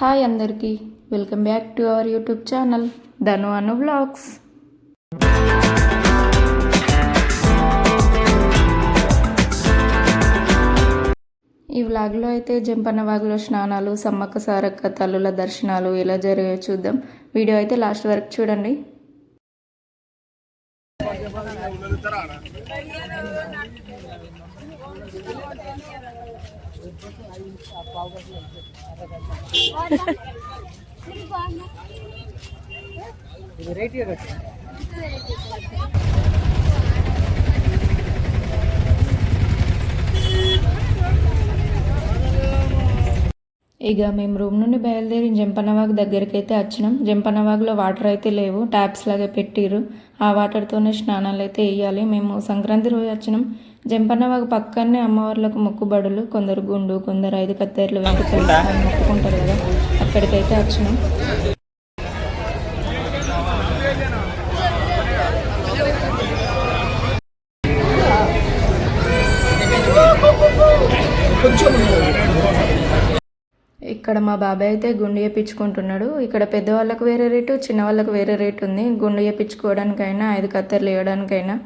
Hi అందరికీ, welcome back to our YouTube channel Dhanu Anu vlogs. ఈ వ్లాగ్లో అయితే జంపన్న వాగులో స్నానాలు, సమ్మక్క సారక్క తల్లుల దర్శనాలు ఎలా జరిగాయో చూద్దాం. వీడియో అయితే లాస్ట్ వరకు చూడండి. ఇక మేము రూమ్ నుండి బయలుదేరి జంపన్నవాగు దగ్గరికి అయితే వచ్చినాం. జంపన్నవాగులో వాటర్ అయితే లేవు, ట్యాప్స్ లాగా పెట్టిరు. ఆ వాటర్తోనే స్నానాలు అయితే వేయాలి. మేము సంక్రాంతి రోజు వచ్చినాం. జంపన్నవాగు పక్కనే అమ్మవార్లకు మొక్కుబడులు, కొందరు గుండు, కొందరు 5 కత్తెర్లు వెంట్రుకలు మొక్కుకుంటారు కదా, అక్కడికైతే వచ్చినాం. ఇక్కడ మా బాబాయ్ అయితే గుండు చేయించుకుంటున్నాడు. ఇక్కడ పెద్దవాళ్ళకు వేరే రేటు, చిన్న వాళ్ళకు వేరే రేటు ఉంది. గుండు చేయించుకోవడానికైనా 5 కత్తెర్లు వేయడానికైనా.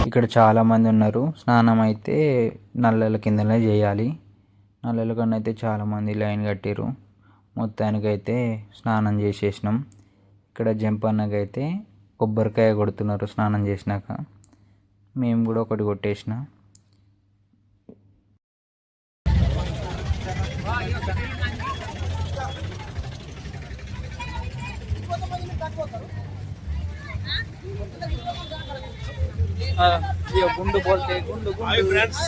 ఇక్కడ చాలామంది ఉన్నారు. స్నానం అయితే నల్లల కిందనే చేయాలి. నల్లల కన్నా అయితే చాలామంది లైన్ కట్టిరు. మొత్తానికైతే స్నానం చేసేసినాం. ఇక్కడ జంపన్నకైతే కొబ్బరికాయ కొడుతున్నారు స్నానం చేసినాక. మేము కూడా ఒకటి కొట్టేసిన. గుండు బోల్తే గుండు ఫ్రెండ్స్.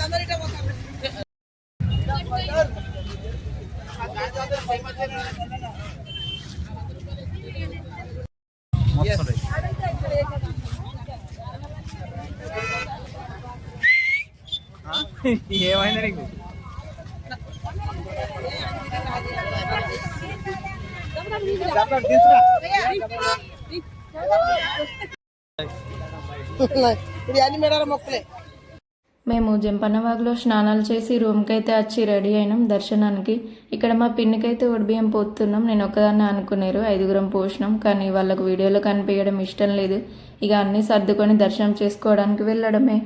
ఏమైంది నీకు? మేము జంపన్నవాగులో స్నానాలు చేసి రూమ్కి అయితే వచ్చి రెడీ అయినాం దర్శనానికి. ఇక్కడ మా పిన్నికైతే ఒడిబియ్యం పోతున్నాం. నేను ఒక్కదాన్ని అనుకున్నారు, 5 పోసినాం. కానీ వాళ్ళకు వీడియోలో కనిపించడం ఇష్టం లేదు. ఇక అన్నీ సర్దుకొని దర్శనం చేసుకోవడానికి వెళ్ళడమే.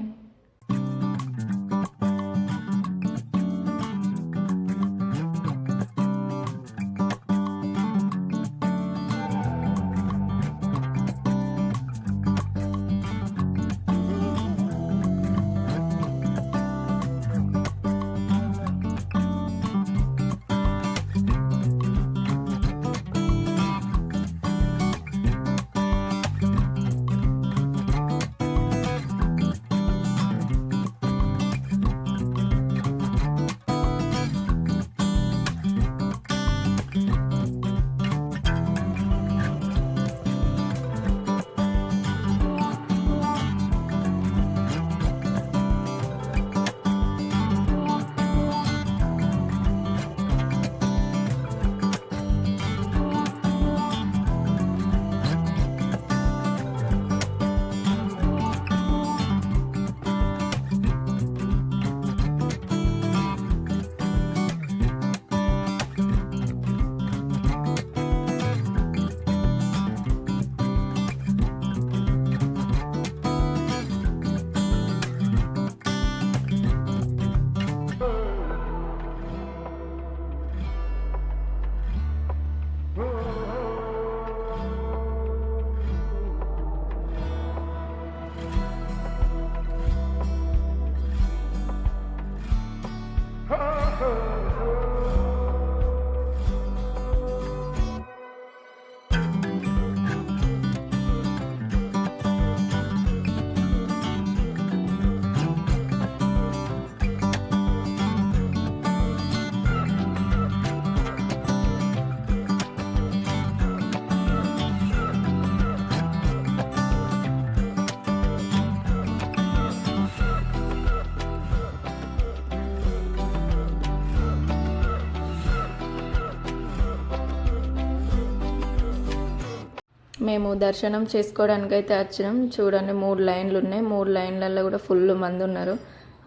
మేము దర్శనం చేసుకోవడానికైతే వచ్చినాం. చూడండి 3 లైన్లు ఉన్నాయి. 3 లైన్లలో కూడా ఫుల్ మంది ఉన్నారు.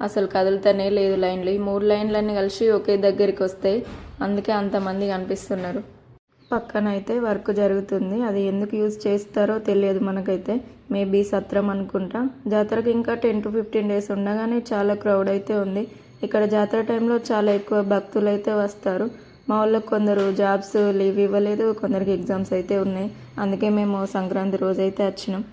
అసలు కదులుతూనే లేదు లైన్లు. ఈ 3 లైన్లన్నీ కలిసి ఒకే దగ్గరికి వస్తాయి, అందుకే అంతమంది కనిపిస్తున్నారు. పక్కన అయితే వర్క్ జరుగుతుంది. అది ఎందుకు యూజ్ చేస్తారో తెలియదు మనకైతే. మేబీ సత్రం అనుకుంటా. జాతరకి ఇంకా 10 to 15 days ఉండగానే చాలా క్రౌడ్ అయితే ఉంది. ఇక్కడ జాతర టైంలో చాలా ఎక్కువ భక్తులు అయితే వస్తారు. మా వాళ్ళకి కొందరు జాబ్స్ లీవ్ ఇవ్వలేదు, కొందరికి ఎగ్జామ్స్ అయితే ఉన్నాయి. అందుకే మేము సంక్రాంతి రోజు అయితే వచ్చినాం.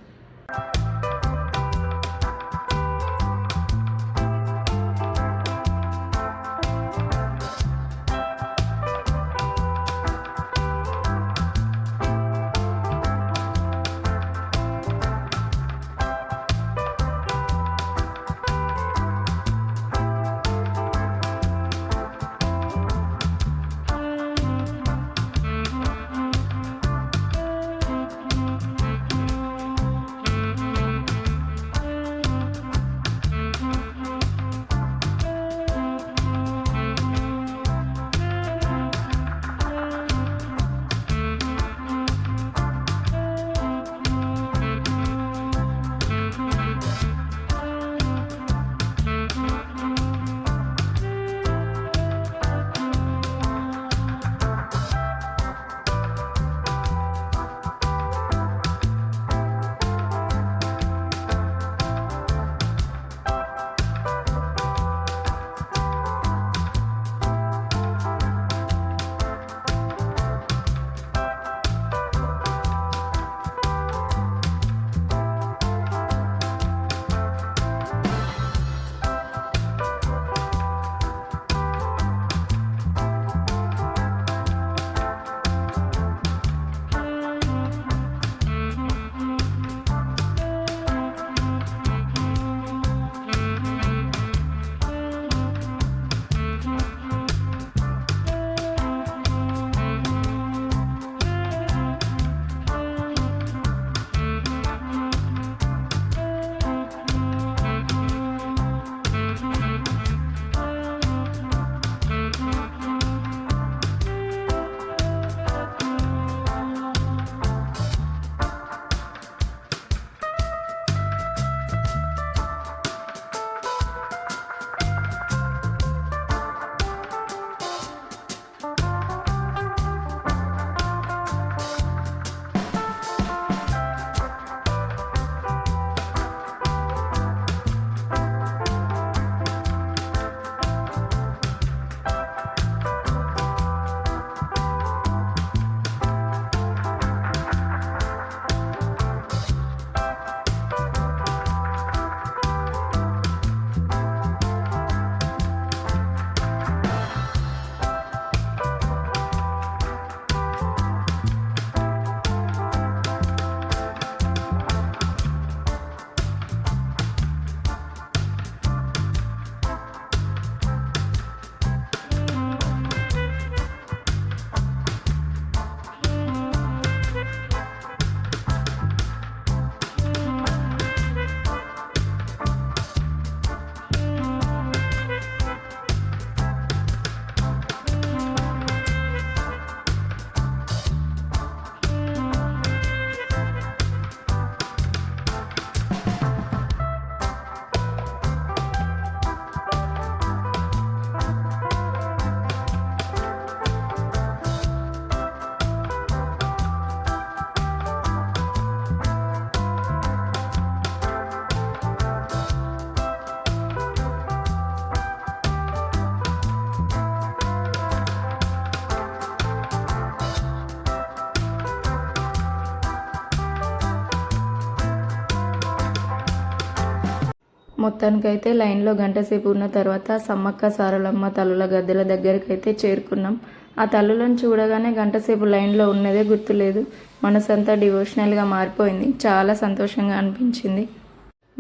మొత్తానికైతే లైన్లో గంట సేపు ఉన్న తర్వాత సమ్మక్క సారలమ్మ తల్లుల గద్దెల దగ్గరికి అయితే చేరుకున్నాం. ఆ తల్లులను చూడగానే గంట సేపు లైన్లో ఉన్నదే గుర్తులేదు. మనసంతా డివోషనల్గా మారిపోయింది. చాలా సంతోషంగా అనిపించింది.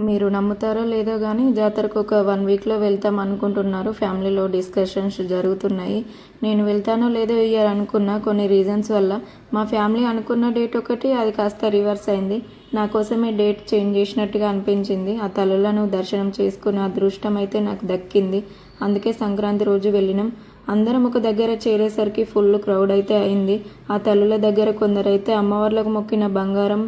మీరు నమ్ముతారో లేదో కానీ జాతరకు ఒక 1 వీక్లో వెళ్తాం అనుకుంటున్నారు. ఫ్యామిలీలో డిస్కషన్స్ జరుగుతున్నాయి. నేను వెళ్తానో లేదో ఇయర్ అనుకున్నా. కొన్ని రీజన్స్ వల్ల మా ఫ్యామిలీ అనుకున్న డేట్ ఒకటి, అది కాస్త రివర్స్ అయింది. నా కోసమే డేట్ చేంజ్ చేసినట్టుగా అనిపించింది. ఆ తల్లులను దర్శనం చేసుకున్న అదృష్టం అయితే నాకు దక్కింది. అందుకే సంక్రాంతి రోజు వెళ్ళినాం. అందరం ఒక దగ్గర చేరేసరికి ఫుల్ క్రౌడ్ అయితే అయింది. ఆ తల్లుల దగ్గర కొందరైతే అమ్మవార్లకు మొక్కిన బంగారం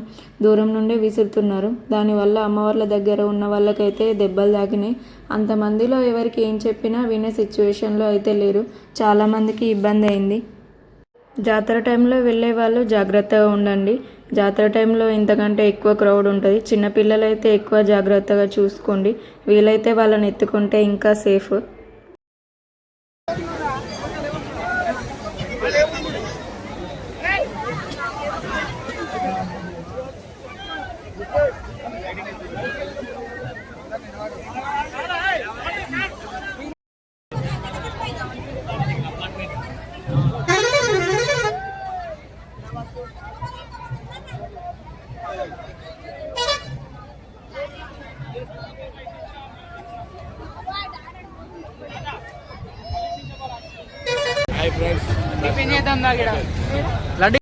దూరం నుండి విసురుతున్నారు. దానివల్ల అమ్మవార్ల దగ్గర ఉన్న వాళ్ళకైతే దెబ్బలు తాకినాయి. అంతమందిలో ఎవరికి ఏం చెప్పినా వినే సిచ్యువేషన్లో అయితే లేరు. చాలామందికి ఇబ్బంది అయింది. జాతర టైంలో వెళ్ళే వాళ్ళు జాగ్రత్తగా ఉండండి. జాతర టైంలో ఇంతకంటే ఎక్కువ క్రౌడ్ ఉంటుంది. చిన్నపిల్లలు అయితే ఎక్కువ జాగ్రత్తగా చూసుకోండి. వీలైతే వాళ్ళని ఎత్తుకుంటే ఇంకా సేఫ్. లడ్డు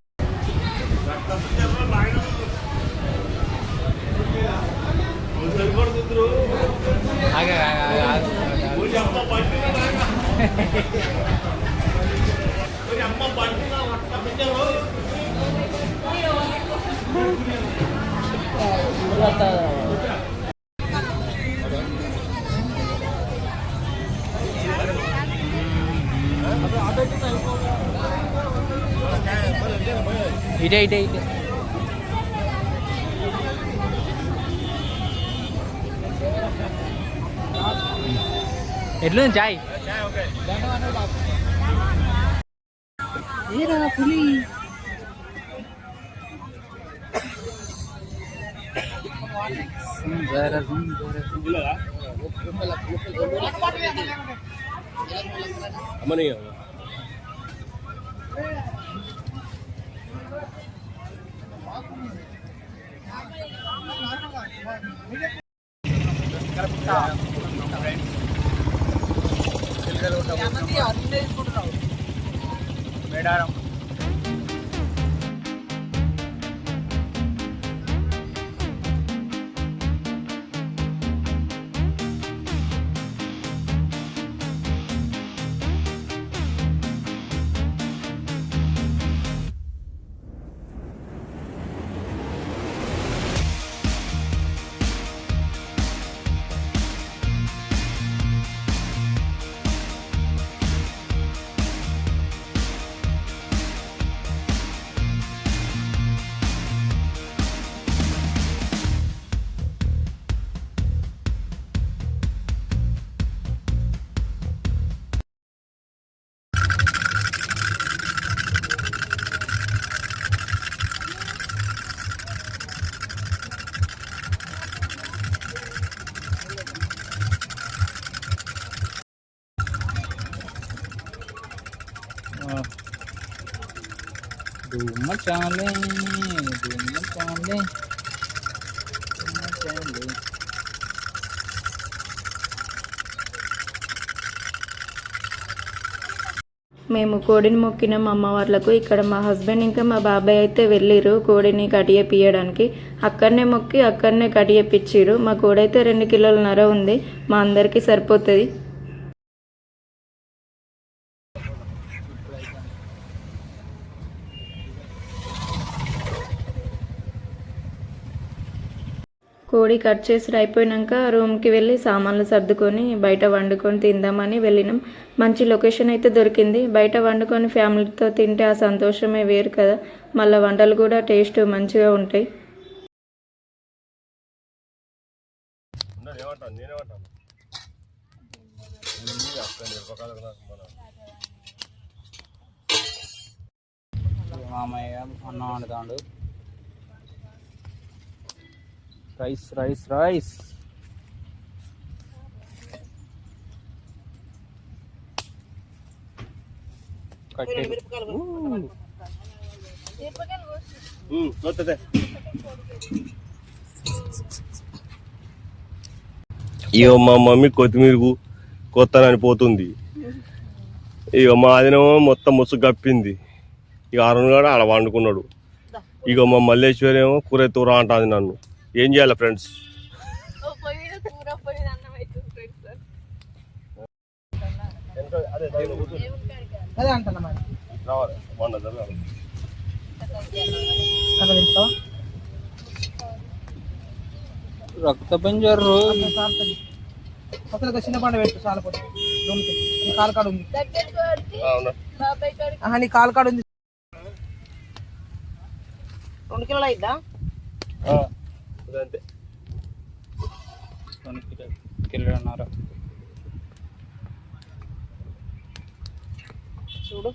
ఇటే ఇటే ఇటే ఎట్లుంది చాయ్ పులి అమ్మని మేడారం ధూమ చాలే మేము కోడిని మొక్కినాం అమ్మవార్లకు. ఇక్కడ మా హస్బెండ్ ఇంకా మా బాబాయ్ అయితే వెళ్ళిరు కోడిని కడియపియడానికి. అక్కడనే మొక్కి అక్కడనే కడియపిచ్చిరు. మా కోడైతే 2 కిలోలన్నర ఉంది. మా అందరికీ సరిపోతుంది. కోడి కట్ చేసి అయిపోయాక రూమ్కి వెళ్ళి సామాన్లు సర్దుకొని బయట వండుకొని తిందామని వెళ్ళినాం. మంచి లొకేషన్ అయితే దొరికింది. బయట వండుకొని ఫ్యామిలీతో తింటే ఆ సంతోషమే వేరు కదా. మళ్ళీ వంటలు కూడా టేస్ట్ మంచిగా ఉంటాయి. మామయ్య అన్నం వండుతాడు. రైస్ రైస్ రైస్ ఇక మా మమ్మీ కొత్తిమీరకు కొత్తనని పోతుంది. ఇక మా ఆదినేమో మొత్తం ముసుగు కప్పింది. ఇక అరుణ్ కూడా అలా వండుకున్నాడు. ఇక మా మల్లేశ్వరి ఏమో కూర తూర అంటుంది నన్ను. ఏం చేయాలి ఫ్రెండ్స్? ఎంత అదే అంటున్నా మరి రావాలి మొన్న జరగాలి అక్కడ తింటావా రక్త పంజరు అసలు ఒక చిన్న పండు పెట్టు చాలా పొద్దు రూమ్కి నీ కాలు కాడ ఉంది ఆహా నీ కాలు కాడ ఉంది 2 కిలోలు అయిద్దా అంతే 2 కిలోన్నర చూడు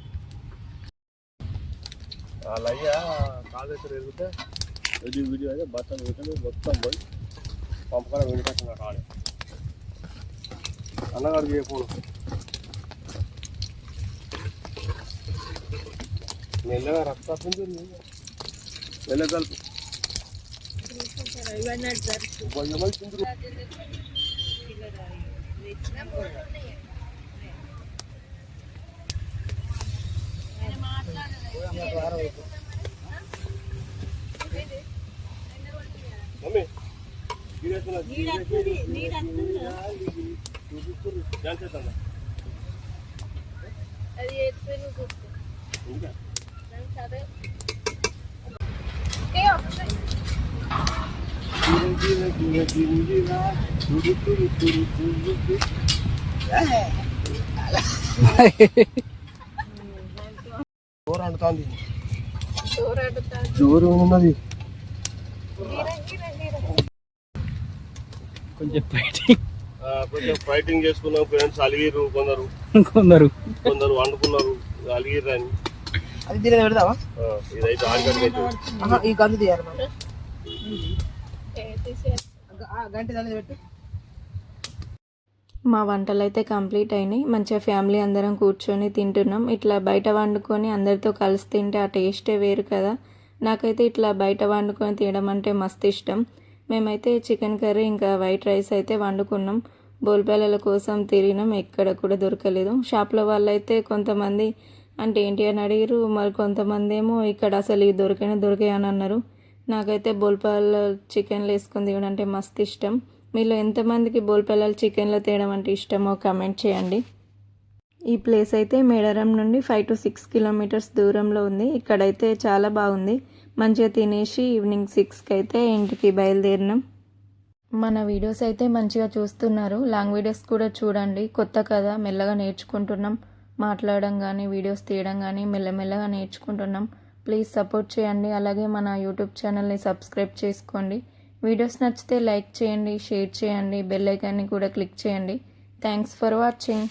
అలాగే కాలు ఎక్కడ ఎదిగితే వీడియో అయితే బట్టలు పెట్టండి మొత్తం పోయి పంపకాల వెంకటేశ్వర కాడే అన్నగారు చేయకూడదు మెల్లగా రక్తం మెల్ల కలుపు మమ్మీ జోరు అంటుతుంది జోరు ఉన్నది కొంచెం ఫైటింగ్ కొంచెం ఫైటింగ్ చేసుకున్నాం ఫ్రెండ్స్ అలిగిర్రు కొందరు కొందరు వండుకున్నారు అలిగిర్రు అని అది దీని పెడతావా ఇదైతే ఆడికడికి ఈ గంజు తీయాలి మరి గంట దాన్ని పెట్టు మా వంటలు అయితే కంప్లీట్ అయినాయి. మంచిగా ఫ్యామిలీ అందరం కూర్చొని తింటున్నాం. ఇట్లా బయట వండుకొని అందరితో కలిసి తింటే ఆ టేస్టే వేరు కదా. నాకైతే ఇట్లా బయట వండుకొని తినడం అంటే మస్తు ఇష్టం. మేమైతే చికెన్ కర్రీ ఇంకా వైట్ రైస్ అయితే వండుకున్నాం. బోల్పాలల కోసం తిరిగినాం, ఎక్కడ కూడా దొరకలేదు. షాప్లో వాళ్ళైతే కొంతమంది అంటే ఏంటి అని అడిగారు, మరి కొంతమంది ఏమో ఇక్కడ అసలు ఇవి దొరికాయి అని అన్నారు. నాకైతే బోల్పాల చికెన్లు వేసుకొని తినడం అంటే మస్తు ఇష్టం. మీలో ఎంతమందికి బోల్పాలల చికెన్లో తేయడం అంటే ఇష్టమో కామెంట్ చేయండి. ఈ ప్లేస్ అయితే మేడారం నుండి 5 to 6 కిలోమీటర్స్ దూరంలో ఉంది. ఇక్కడైతే చాలా బాగుంది. మంచిగా తినేసి ఈవినింగ్ 6కి అయితే ఇంటికి బయలుదేరినాం. మన వీడియోస్ అయితే మంచిగా చూస్తున్నారు. లాంగ్ వీడియోస్ కూడా చూడండి. కొత్త కదా, మెల్లగా నేర్చుకుంటున్నాం. మాట్లాడడం కానీ వీడియోస్ తీయడం కానీ మెల్లమెల్లగా నేర్చుకుంటున్నాం. ప్లీజ్ సపోర్ట్ చేయండి. అలాగే మన యూట్యూబ్ ఛానల్ని సబ్స్క్రైబ్ చేసుకోండి. వీడియోస్ నచ్చితే లైక్ చేయండి, షేర్ చేయండి, బెల్ ఐకాన్ని కూడా క్లిక్ చేయండి. Thanks for watching.